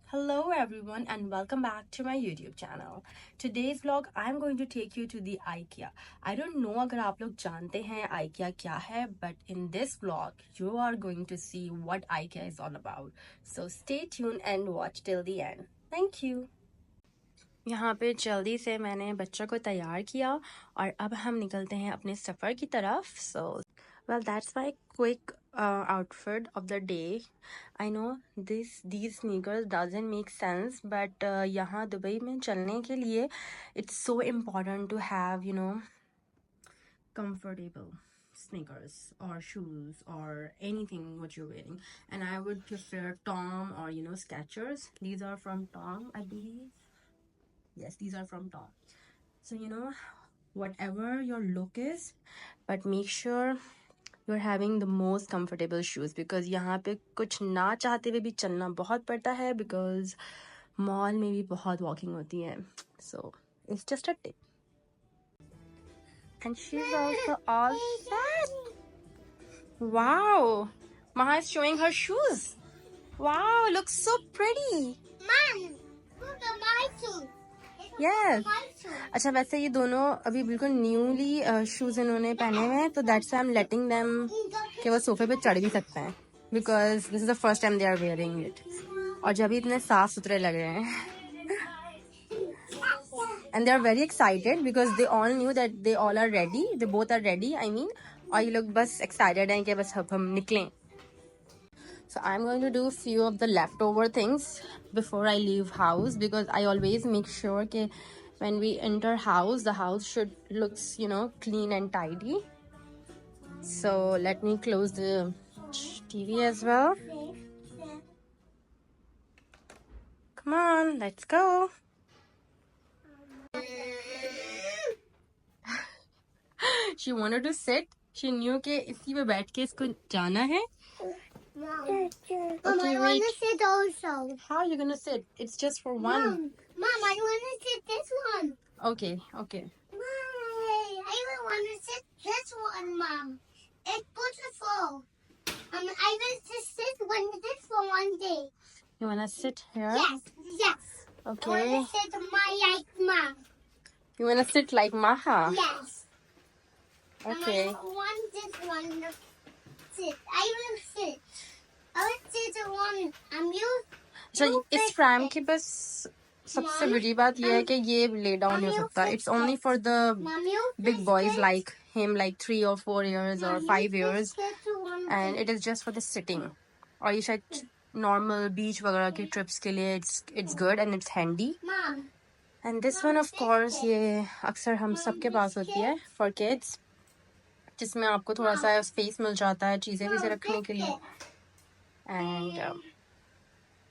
Hello everyone and welcome back to my YouTube channel. Today's vlog I'm going to take you to the IKEA. I don't know अगर आप लोग जानते हैं IKEA क्या है, but in this vlog you are going to see what IKEA is all about. So stay tuned and watch till the end. Thank you. यहाँ पे जल्दी से मैंने बच्चों को तैयार किया और अब हम निकलते हैं अपने सफ़र की तरफ. Well, that's my quick outfit of the day. I know these sneakers doesn't make sense, but यहाँ दुबई में चलने के लिए it's so important to have comfortable sneakers or shoes or anything what you're wearing. And I would prefer Tom or Skechers. These are from Tom, I believe. Yes, these are from Tom. So whatever your look is, but make sure you're having the most comfortable shoes, because यहाँ पे कुछ ना चाहते हुए भी चलना बहुत पड़ता है, because मॉल में भी बहुत वॉकिंग होती है. So it's just a tip. And she's also all set. Wow, Maha is showing her shoes. Wow, looks so pretty. Mom, look at my shoes. Yes. अच्छा, वैसे ये दोनों अभी बिल्कुल न्यूली शूज इन्होंने पहने हुए हैं, तो that's I am letting them कि वो सोफे पे चढ़ भी सकते हैं, because this is the first time they are wearing it. और जब भी इतने साफ सुथरे लग रहे हैं, and they are very excited because they all knew that they all are ready, they both are ready I mean. और ये लोग बस एक्साइटेड हैं कि बस अब हम निकलें. So I'm going to do a few of the leftover things before I leave house, because I always make sure that when we enter house, the house should looks clean and tidy. So let me close the TV as well. Come on, let's go. She wanted to sit. She knew कि इसी पे बैठ के इसको जाना है. Mom, Okay, I want to sit also. How are you gonna sit? It's just for one. Mom, I want to sit this one. Okay. Mom, I want to sit this one, Mom. It's beautiful. I will just sit this for one day. You wanna sit here? Yes. Okay. I want to sit like Mom. You wanna sit like Maha? Yes. Okay. I want this one to sit. I will sit. I will sit one. You. अच्छा, इस frame की बस सबसे बड़ी बात यह है कि ये ले डाउन नहीं हो सकता. It's only for the big boys like him, like 3 or 4 years or 5 years, and it is just for the sitting. और ये शायद नॉर्मल बीच वगैरह की ट्रिप्स के लिए it's good and it's handy. And this one of course ये अक्सर हम सबके पास होती है for kids, जिसमें आपको थोड़ा सा स्पेस मिल जाता है चीज़ें भी से रखने के लिए. And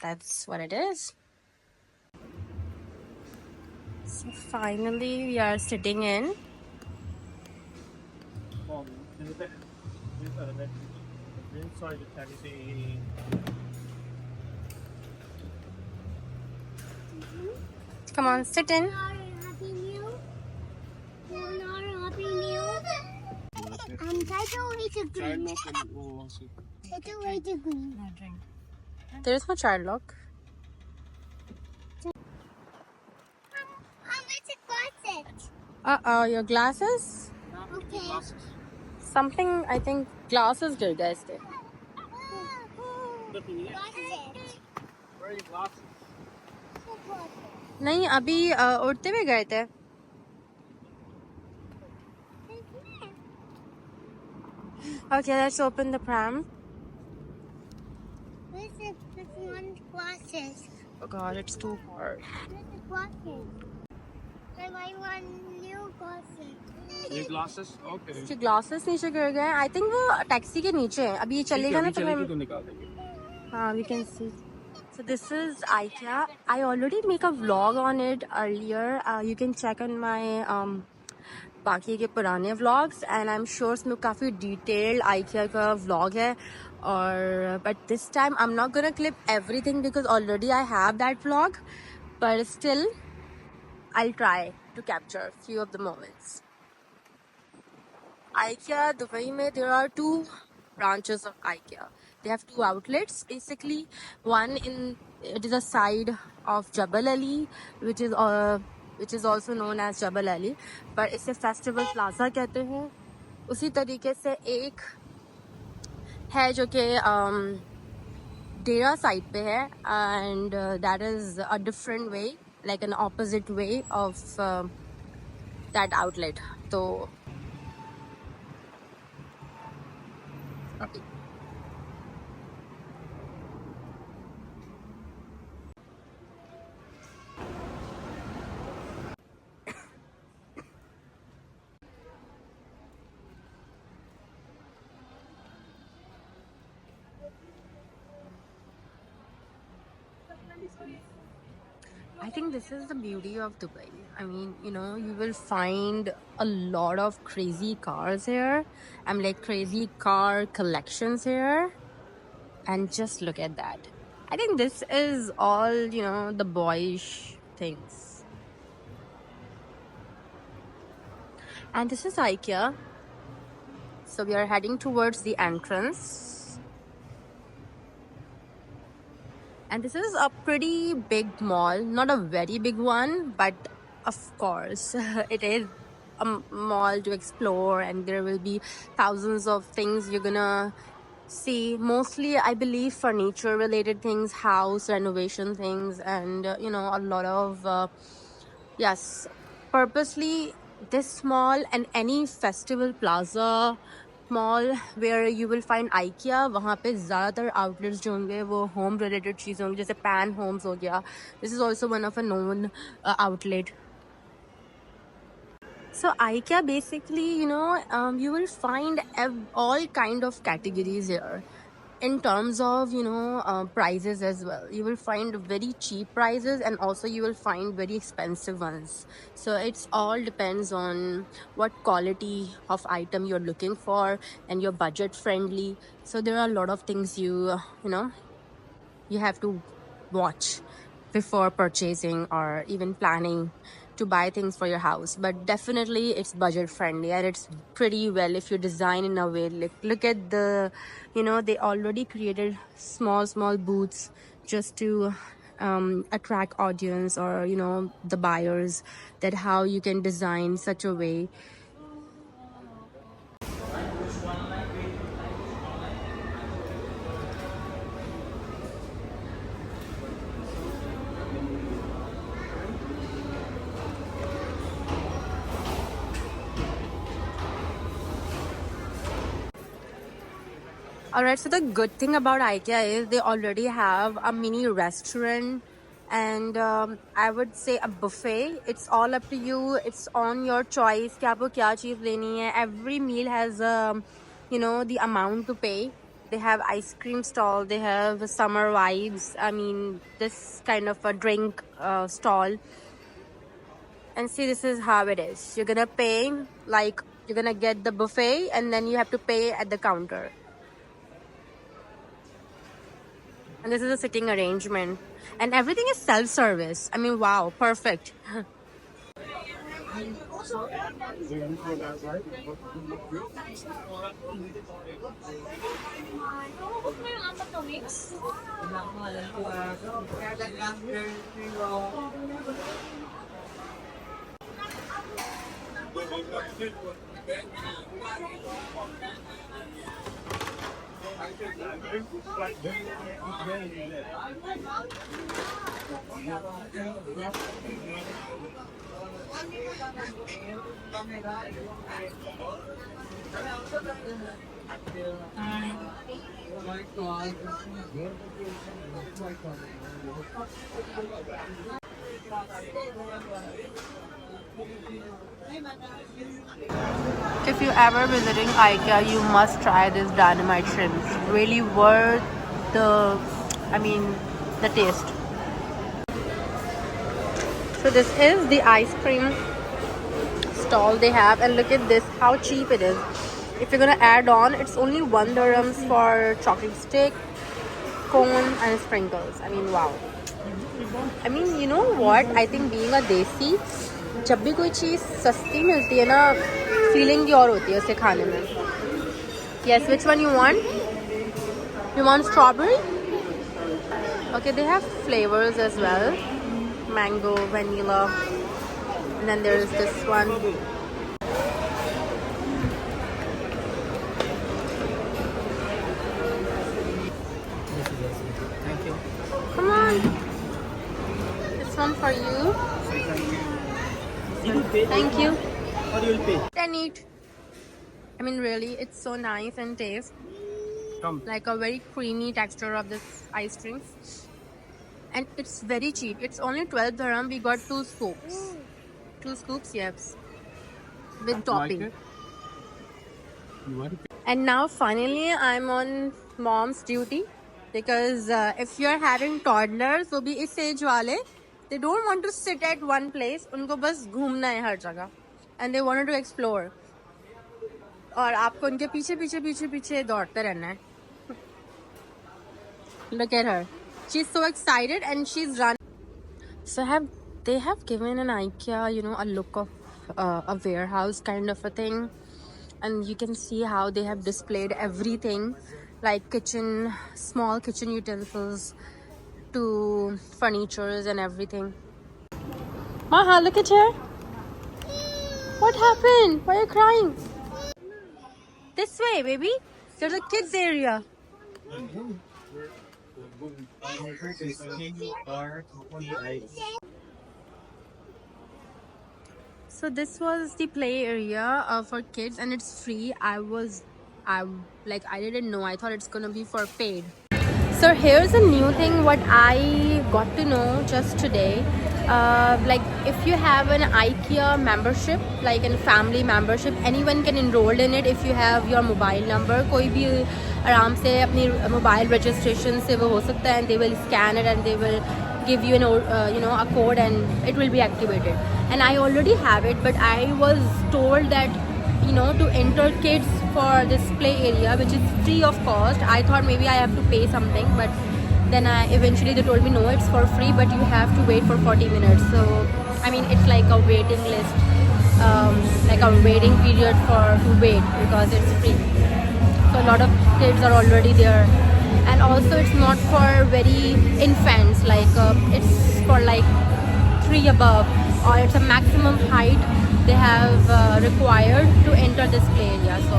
that's what it is. So finally we are sitting in. Inside the taxi. Come on, sit in. Happy Meal. Happy Meal. Take away the green. Take away the green. There is no child lock. How much it costs? Your glasses? Okay. Something, I think glasses गिर गए इसके. What is it? Where are your glasses? नहीं, अभी उड़ते हुए गए थे. Okay, let's open the pram. Where's this one's glasses? Oh god, it's too hard. Where's the glasses? I want new glasses. New glasses? Okay. इसके glasses नीचे गिर गए. I think वो टैक्सी के नीचे है. अभी ये चलेगा ना तो मैं. तो निकाल देंगे. हाँ, we can see. So this is IKEA. I already make a vlog on it earlier. You can check on my बाकी के पुराने vlogs, and I'm sure उसमें काफ़ी detailed IKEA का vlog है. और but this time I'm not gonna clip everything because already I have that vlog, but still I'll try to capture a few of the moments. IKEA Dubai में there are 2 branches of IKEA. They have 2 outlets basically, one in It is a side of Jabal Ali, which is also known as Jabal Ali, but इसे festival plaza कहते हैं. उसी तरीके से एक है जो कि डेरा साइड पे है, and that is a different way, like an opposite way of that outlet. तो okay. I think this is the beauty of Dubai. I mean, you know, you will find a lot of crazy cars here. I'm like crazy car collections here. And just look at that. I think this is all, you know, the boyish things. And this is IKEA. So we are heading towards the entrance. And this is a pretty big mall, not a very big one, but of course it is a mall to explore, and there will be thousands of things you're gonna see. Mostly, I believe, furniture related things, house renovation things, and you know, a lot of yes, purposely this mall and any festival plaza mall where you will find IKEA, वहाँ पे ज़्यादातर outlets जो होंगे वो home related चीज़ें होंगी, जैसे pan Holmes हो गया. This is also one of a known outlet. So IKEA basically, you know, you will find all kind of categories here. In terms of, you know, prices as well, you will find very cheap prices, and also you will find very expensive ones. So it's all depends on what quality of item you're looking for, and you're budget friendly. So there are a lot of things you know, you have to watch before purchasing or even planning to buy things for your house. But definitely it's budget friendly, and it's pretty well if you design in a way, like look at the, you know, they already created small booths just to attract audience, or you know, the buyers, that how you can design such a way. Alright, so the good thing about IKEA is they already have a mini restaurant, and I would say a buffet. It's all up to you. It's on your choice कि आपको क्या चीज़ लेनी है. Every meal has you know, the amount to pay. They have ice cream stall. They have summer vibes. I mean, this kind of a drink stall. And see, this is how it is. You're gonna pay, like you're gonna get the buffet, and then you have to pay at the counter. And this is a sitting arrangement, and everything is self-service. I mean, wow, perfect. If you ever visiting IKEA, you must try this dynamite shrimps. Really worth the, I mean, the taste. So this is the ice cream stall they have, and look at this, how cheap it is. If you're gonna add on, it's only $1 for chocolate stick, cone, and sprinkles. I mean, wow. I mean, you know what? I think being a desi, जब भी कोई चीज़ सस्ती मिलती है ना, feeling की और होती है उसे खाने में. Yes, which one you want? You want strawberry? Okay, they have flavors as well. Mango, vanilla, and then there is this one. Thank you. Come on. This one for you. You will pay. Thank you. Or you will pay. And eat. I mean, really, it's so nice and taste. Come. Like a very creamy texture of this ice cream. And it's very cheap. It's only 12 dirham. We got 2 scoops. 2 scoops, yes. With topping. Like it? You want to pay? And now finally I'm on mom's duty. Because if you're having toddlers, वो भी इस age वाले, they don't want to sit at one place. उनको बस घूमना है हर जगह. And they wanted to explore. और आपको उनके पीछे पीछे पीछे पीछे दौड़ते रहना है. Look at her. She's so excited and she's running. So they have given an IKEA, you know, a look of a warehouse kind of a thing. And you can see how they have displayed everything, like kitchen, small kitchen utensils to furnitures and everything. Maha, look at her. What happened? Why are you crying? This way, baby. There's a kids area. So this was the play area for kids, and it's free. I didn't know. I thought it's gonna be for paid. So here's a new thing what I got to know just today. Like if you have an IKEA membership, like a family membership, anyone can enroll in it if you have your mobile number. कोई भी आराम से अपनी mobile registration से वो हो सकता है, and they will scan it and they will give you a code and it will be activated. And I already have it, but I was told that to enter kids for this play area, which is free of cost. I thought maybe I have to pay something, but then eventually they told me no, it's for free, but you have to wait for 40 minutes. So I mean, it's like a waiting list, like a waiting period to wait, because it's free. So a lot of kids are already there, and also it's not for very infants, like it's for like 3 above, or it's a maximum height they have required to enter this play area. So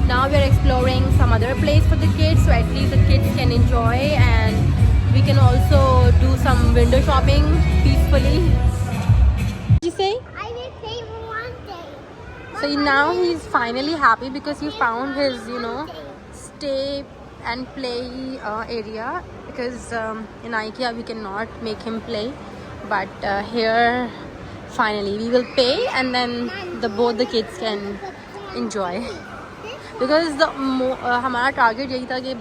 now we are exploring some other place for the kids, so at least the kids can enjoy, and we can also do some window shopping peacefully. What did you say? I will pay for one day. So now he's finally happy because he found his stay and play area, because in IKEA we cannot make him play, but here finally we will pay, and then both the kids can enjoy. Because हमारा target यही था कि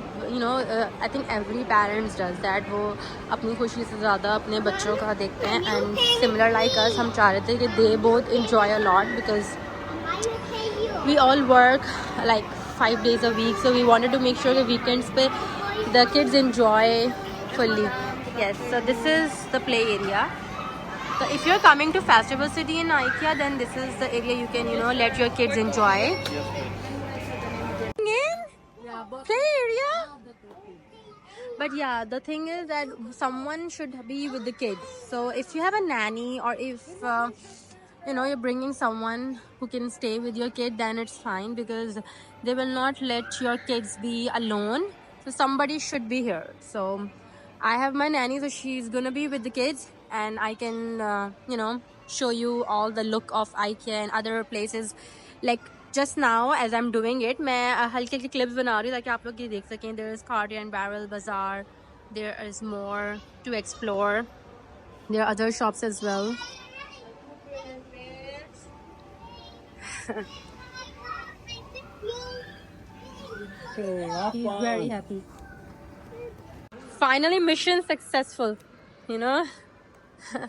I think every parents does that, वो अपनी खुशी से ज़्यादा अपने बच्चों का देखते हैं, and similar like us, हम चाह रहे थे कि they both enjoy a lot, because we all work like 5 days a week, so we wanted to make sure the weekends pe the kids enjoy fully. Yes, so this is the play area. So if you're coming to Festival City in IKEA, then this is the area you can let your kids enjoy. Play area. But yeah, the thing is that someone should be with the kids. So if you have a nanny, or if you're bringing someone who can stay with your kid, then it's fine, because they will not let your kids be alone. So somebody should be here. So I have my nanny, so she's gonna be with the kids, and I can show you all the look of IKEA and other places. Like just now as I'm doing it, मैं हल्के हल्के clips बना रही हूँ ताकि आप लोग ये देख सकें. There is Cartier and Barrel Bazaar. There is more to explore. There are other shops as well. He's very happy. Finally, mission successful.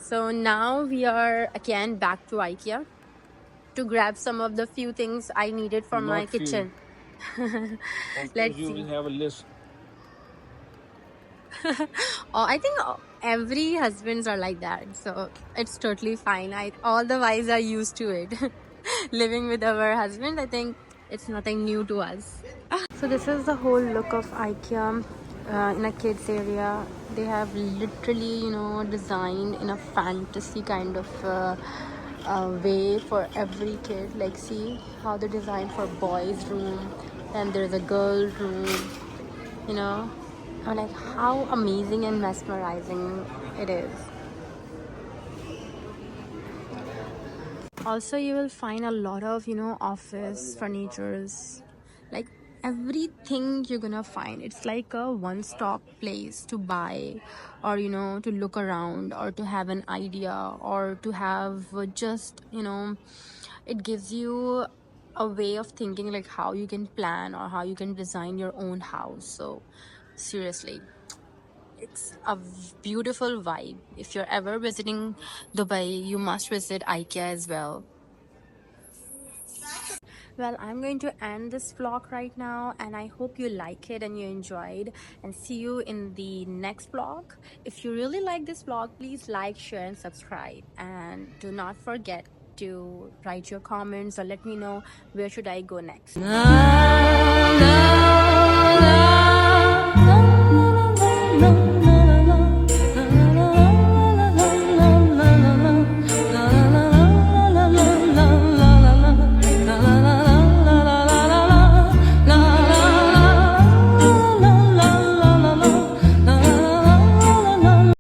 So now we are again back to IKEA to grab some of the few things I needed for my kitchen. Let's see. You have a list. I think every husbands are like that, so it's totally fine. All the wives are used to it. Living with our husband, I think it's nothing new to us. So this is the whole look of IKEA. in a kids area. They have literally, designed in a fantasy kind of way for every kid. Like, see how they designed for boys room, and there's a girl room, you know I'm like, how amazing and mesmerizing it is. Also, you will find a lot of office furnitures, like everything you're gonna find. It's like a one-stop place to buy, or to look around, or to have an idea, or to have just it gives you a way of thinking, like how you can plan or how you can design your own house. So seriously, it's a beautiful vibe. If you're ever visiting Dubai, you must visit IKEA as well. Well, I'm going to end this vlog right now, and I hope you like it and you enjoyed, and see you in the next vlog. If you really like this vlog, please like, share and subscribe, and do not forget to write your comments or let me know where should I go next.